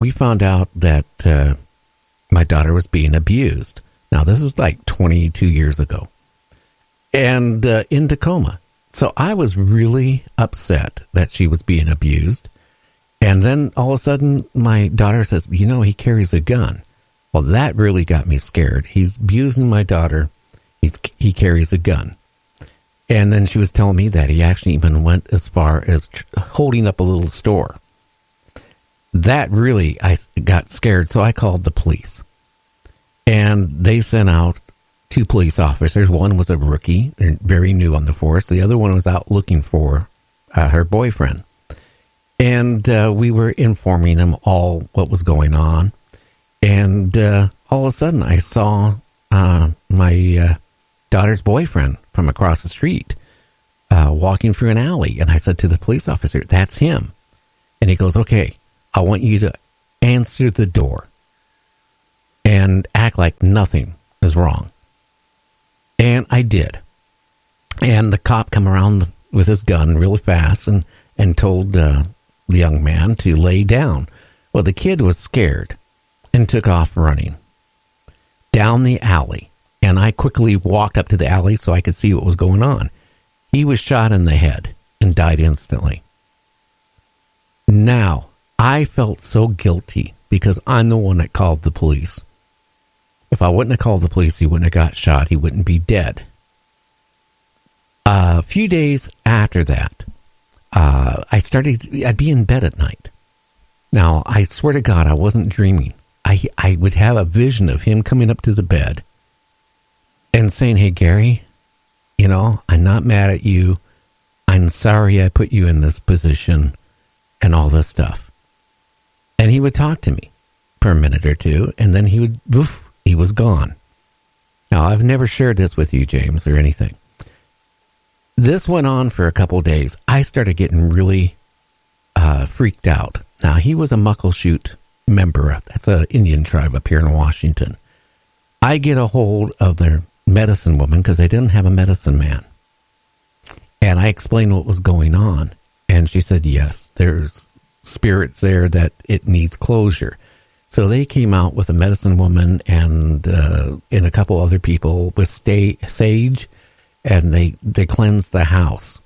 we found out that my daughter was being abused. Now, this is like 22 years ago. And in Tacoma. So I was really upset that she was being abused. And then all of a sudden, my daughter says, he carries a gun. Well, that really got me scared. He's abusing my daughter. He carries a gun. And then she was telling me that he actually even went as far as holding up a little store. That really, I got scared, so I called the police. And they sent out 2 police officers. One was a rookie, very new on the force. The other one was out looking for her boyfriend. And we were informing them all what was going on. And all of a sudden, I saw my daughter's boyfriend from across the street walking through an alley. And I said to the police officer, "That's him." And he goes, "Okay, I want you to answer the door and act like nothing is wrong." And I did. And the cop come around with his gun really fast and told the young man to lay down. Well, the kid was scared and took off running down the alley. And I quickly walked up to the alley so I could see what was going on. He was shot in the head and died instantly. Now, I felt so guilty because I'm the one that called the police. If I wouldn't have called the police, he wouldn't have got shot. He wouldn't be dead. A few days after that, I'd be in bed at night. Now, I swear to God, I wasn't dreaming. I would have a vision of him coming up to the bed and saying, "Hey, Gary, I'm not mad at you. I'm sorry I put you in this position," and all this stuff. And he would talk to me for a minute or two, and then he was gone. Now, I've never shared this with you, James, or anything. This went on for a couple of days. I started getting really freaked out. Now, he was a Muckleshoot member. That's an Indian tribe up here in Washington. I get a hold of their medicine woman because they didn't have a medicine man. And I explained what was going on. And she said, yes, there's spirits there that it needs closure. So they came out with a medicine woman and a couple other people with sage, and they cleansed the house.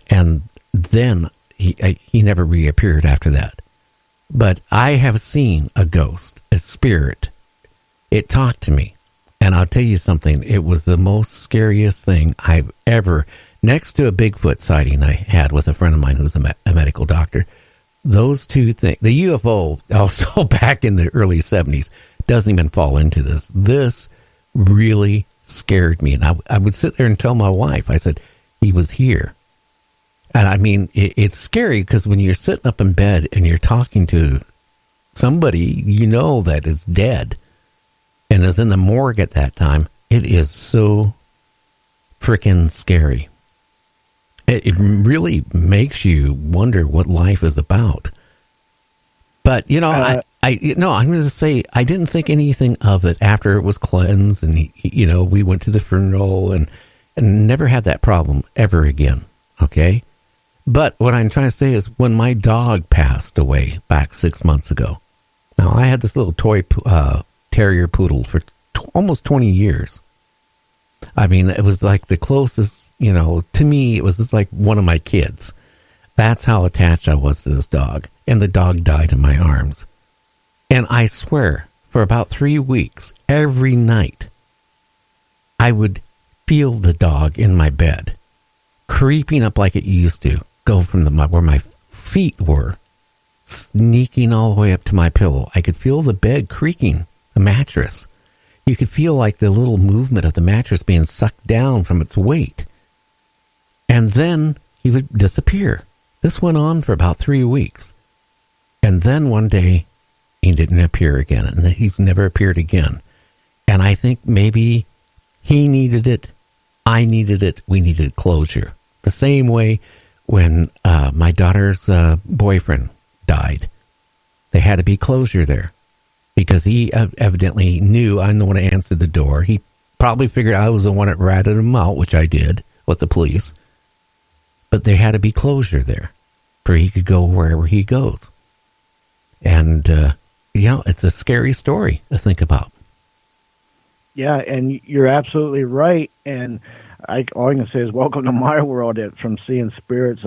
And then he never reappeared after that. But I have seen a ghost, a spirit. It talked to me. And I'll tell you something, it was the most scariest thing I've ever, next to a Bigfoot sighting I had with a friend of mine who's a medical doctor. Those two things, the UFO also back in the early 70s doesn't even fall into this. This really scared me. And I would sit there and tell my wife, I said, he was here. And I mean, it's scary because when you're sitting up in bed and you're talking to somebody that is dead and is in the morgue at that time, it is so freaking scary. It really makes you wonder what life is about. But, I'm going to say, I didn't think anything of it after it was cleansed and, we went to the funeral and never had that problem ever again. Okay. But what I'm trying to say is when my dog passed away back 6 months ago, now I had this little toy terrier poodle for almost 20 years. I mean, it was like the closest, to me, it was just like one of my kids. That's how attached I was to this dog. And the dog died in my arms. And I swear, for about 3 weeks, every night, I would feel the dog in my bed, creeping up like it used to, go from where my feet were, sneaking all the way up to my pillow. I could feel the bed creaking, the mattress. You could feel like the little movement of the mattress being sucked down from its weight. And then he would disappear. This went on for about 3 weeks. And then one day, he didn't appear again. And he's never appeared again. And I think maybe he needed it. I needed it. We needed closure. The same way when my daughter's boyfriend died. There had to be closure there. Because he evidently knew I'm the one that answered the door. He probably figured I was the one that ratted him out, which I did with the police. But there had to be closure there for he could go wherever he goes. And, it's a scary story to think about. Yeah, and you're absolutely right. And all I can say is welcome to my world. From seeing spirits,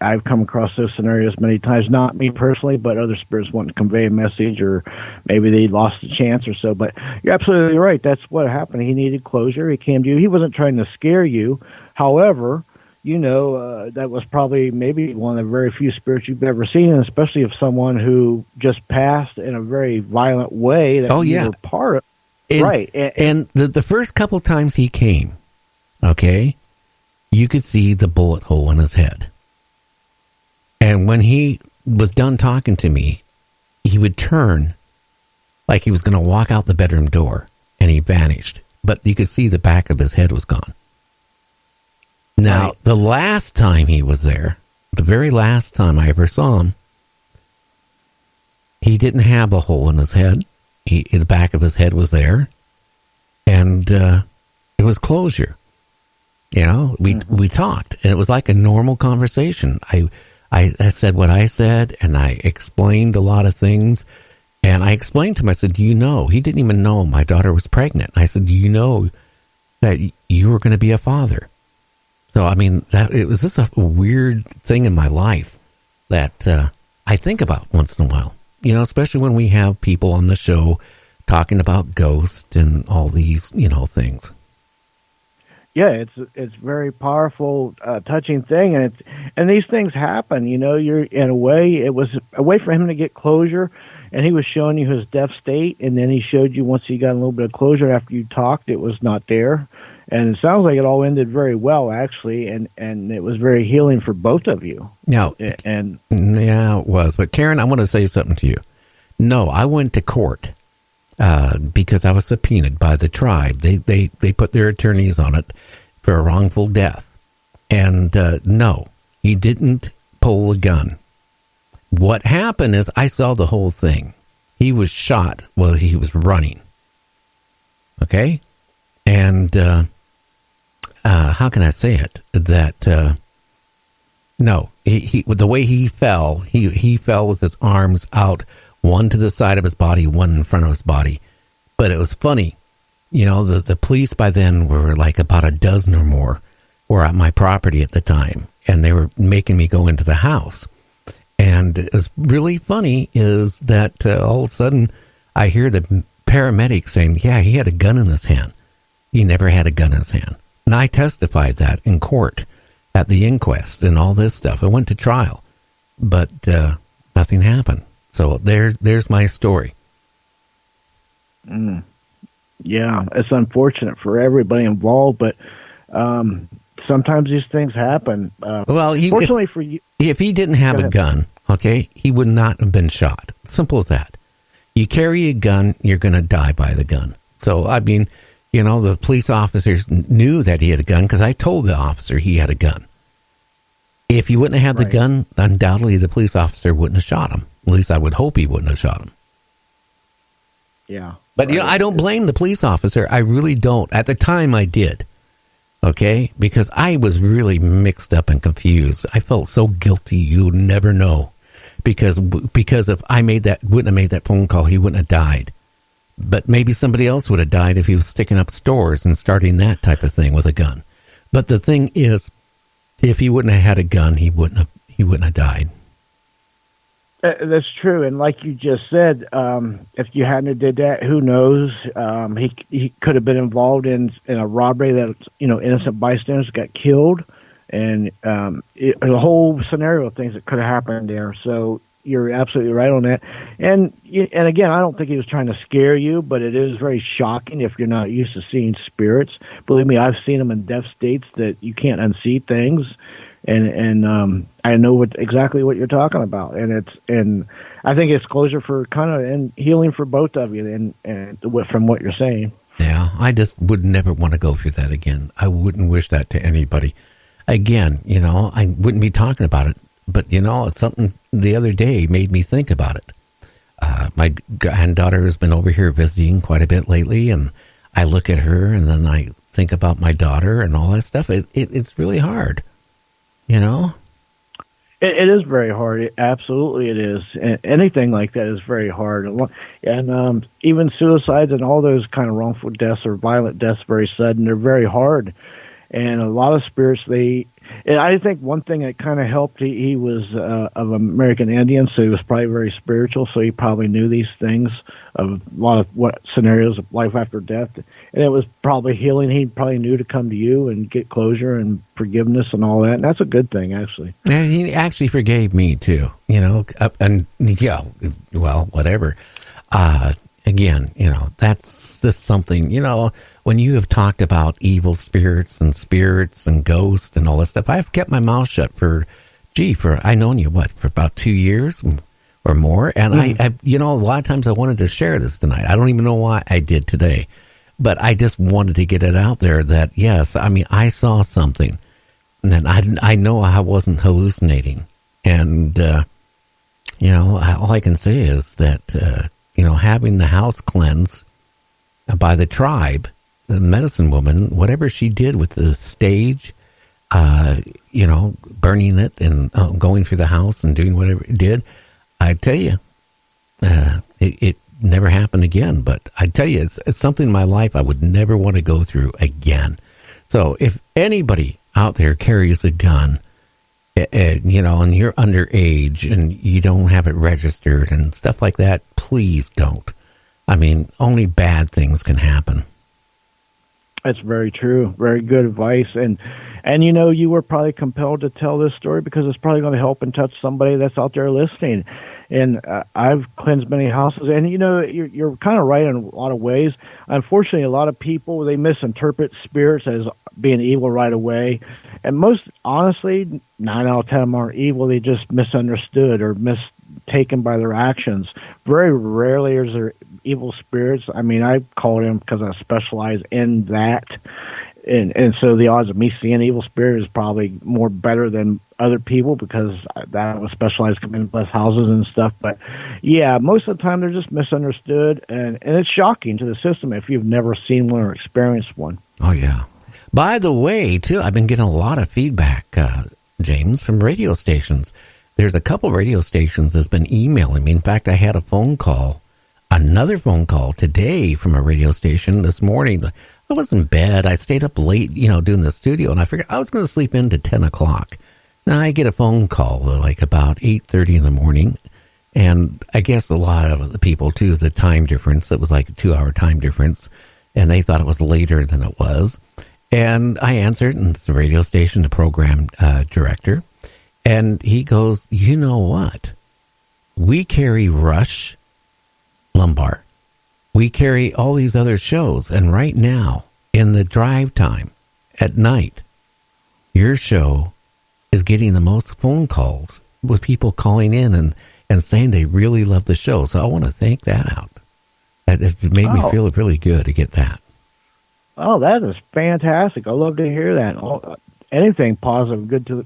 I've come across those scenarios many times. Not me personally, but other spirits wanting to convey a message, or maybe they lost a chance or so. But you're absolutely right. That's what happened. He needed closure. He came to you. He wasn't trying to scare you. However, that was probably maybe one of the very few spirits you've ever seen, and especially of someone who just passed in a very violent way that you were part of. Right. And the first couple times he came, okay, you could see the bullet hole in his head. And when he was done talking to me, he would turn like he was going to walk out the bedroom door, and he vanished. But you could see the back of his head was gone. Now, the last time he was there, the very last time I ever saw him, he didn't have a hole in his head. The back of his head was there, and it was closure. We talked, and it was like a normal conversation. I said what I said, and I explained a lot of things, and I explained to him, I said, do you know, he didn't even know my daughter was pregnant. I said, do you know that you were going to be a father? So, I mean, it was just a weird thing in my life that I think about once in a while, especially when we have people on the show talking about ghosts and all these, things. Yeah, it's very powerful, touching thing, and these things happen. You're in a way. It was a way for him to get closure, and he was showing you his death state, and then he showed you once he got a little bit of closure after you talked, it was not there, and it sounds like it all ended very well actually, and it was very healing for both of you. Yeah, it was. But Karen, I want to say something to you. No, I went to court. Because I was subpoenaed by the tribe. They put their attorneys on it for a wrongful death. And no, he didn't pull a gun. What happened is I saw the whole thing. He was shot while he was running. Okay? And how can I say it? That, no, he the way he fell, he fell with his arms out, one to the side of his body, one in front of his body. But it was funny. The police by then were like about a dozen or more were at my property at the time. And they were making me go into the house. And it was really funny is that all of a sudden I hear the paramedic saying, yeah, he had a gun in his hand. He never had a gun in his hand. And I testified that in court at the inquest and all this stuff. I went to trial. But nothing happened. So there's my story. Yeah, it's unfortunate for everybody involved, but sometimes these things happen. Fortunately for you, if he didn't have a gun, okay, he would not have been shot. Simple as that. You carry a gun, you're going to die by the gun. So, I mean, the police officers knew that he had a gun because I told the officer he had a gun. If he wouldn't have had the gun, undoubtedly the police officer wouldn't have shot him. At least I would hope he wouldn't have shot him. Yeah. But, I don't blame the police officer. I really don't. At the time, I did. Okay? Because I was really mixed up and confused. I felt so guilty, you'd never know. Because if I wouldn't have made that phone call, he wouldn't have died. But maybe somebody else would have died if he was sticking up stores and starting that type of thing with a gun. But the thing is, if he wouldn't have had a gun, he wouldn't have died. That's true, and like you just said, if you hadn't did that, who knows? He could have been involved in a robbery that innocent bystanders got killed, and a whole scenario of things that could have happened there. So you're absolutely right on that. And again, I don't think he was trying to scare you, but it is very shocking if you're not used to seeing spirits. Believe me, I've seen them in death states that you can't unsee things. And I know exactly what you're talking about, and I think it's closure for kind of and healing for both of you, and from what you're saying. Yeah, I just would never want to go through that again. I wouldn't wish that to anybody. Again, I wouldn't be talking about it, but it's something the other day made me think about it. My granddaughter has been over here visiting quite a bit lately, and I look at her, and then I think about my daughter and all that stuff. It's really hard. It is very hard. Absolutely, it is. Anything like that is very hard. And even suicides and all those kind of wrongful deaths or violent deaths, very sudden, they're very hard. And a lot of spirits, and I think one thing that kind of helped, he was of American Indian, so he was probably very spiritual, so he probably knew these things of a lot of what scenarios of life after death. And it was probably healing. He probably knew to come to you and get closure and forgiveness and all that. And that's a good thing, actually. And he actually forgave me, too, and, well, whatever. Again, that's just something, when you have talked about evil spirits and ghosts and all that stuff, I've kept my mouth shut I've known you, for about 2 years or more. And I a lot of times I wanted to share this tonight. I don't even know why I did today, but I just wanted to get it out there that, yes, I saw something, and I know I wasn't hallucinating. And, all I can say is that, having the house cleansed by the tribe, the medicine woman, whatever she did with the stage, burning it and going through the house and doing whatever it did, I tell you, it never happened again. But I tell you, it's something in my life I would never want to go through again. So if anybody out there carries a gun, and you're underage and you don't have it registered and stuff like that, please don't. Only bad things can happen. That's very true. Very good advice. And you were probably compelled to tell this story because it's probably going to help and touch somebody that's out there listening. And I've cleansed many houses, and you're kind of right in a lot of ways. Unfortunately, a lot of people, they misinterpret spirits as being evil right away. And most, honestly, 9 out of 10 of them aren't evil. They just misunderstood or mistaken by their actions. Very rarely is there evil spirits. I call them because I specialize in that. And so the odds of me seeing an evil spirit is probably more better than other people because that was specialized coming in less houses and stuff. But yeah, most of the time they're just misunderstood, and it's shocking to the system if you've never seen one or experienced one. Oh yeah. By the way, too, I've been getting a lot of feedback, James, from radio stations. There's a couple radio stations that's been emailing me. In fact, I had another phone call today from a radio station this morning. I was in bed. I stayed up late, doing the studio, and I figured I was going to sleep in to 10 o'clock. Now I get a phone call like about 8:30 in the morning, and I guess a lot of the people, too, the time difference, it was like a 2-hour time difference, and they thought it was later than it was. And I answered, and it's the radio station, the program director, and he goes, you know what? We carry Rush Lumbar. We carry all these other shows, and right now, in the drive time at night, your show is getting the most phone calls with people calling in and saying they really love the show. So I want to thank that out. It made me feel really good to get that. Oh, that is fantastic. I love to hear that. Anything positive, good to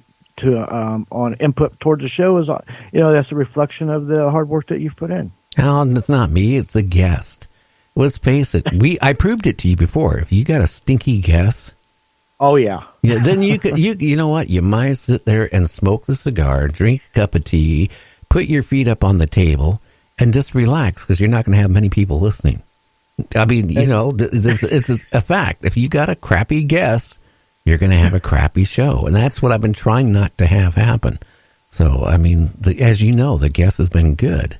on input towards the show is, that's a reflection of the hard work that you've put in. Oh, it's not me. It's the guest. Let's face it. I proved it to you before. If you got a stinky guest, oh yeah, then you know what? You might sit there and smoke the cigar, drink a cup of tea, put your feet up on the table, and just relax because you're not going to have many people listening. This is a fact. If you got a crappy guest, you're going to have a crappy show, and that's what I've been trying not to have happen. So, as you know, the guest has been good.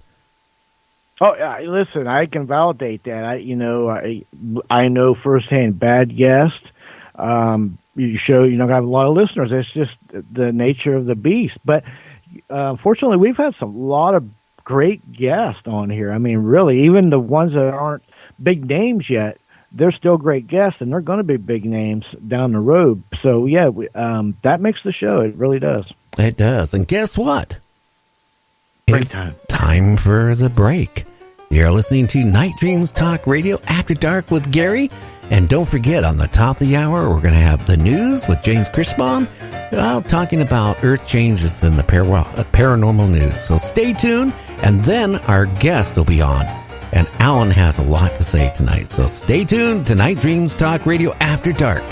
Oh, listen, I can validate that. I know firsthand bad guests. You show you're not going to have a lot of listeners. It's just the nature of the beast. But fortunately, we've had a lot of great guests on here. Really, even the ones that aren't big names yet, they're still great guests, and they're going to be big names down the road. So, yeah, that makes the show. It really does. It does. And guess what? Break time. Time for the break. You're listening to Night Dreams Talk Radio After Dark with Gary. And don't forget, on the top of the hour, we're going to have the news with James Chrisbaum, talking about Earth changes in the paranormal news. So stay tuned, and then our guest will be on. And Allan has a lot to say tonight. So stay tuned to Night Dreams Talk Radio After Dark.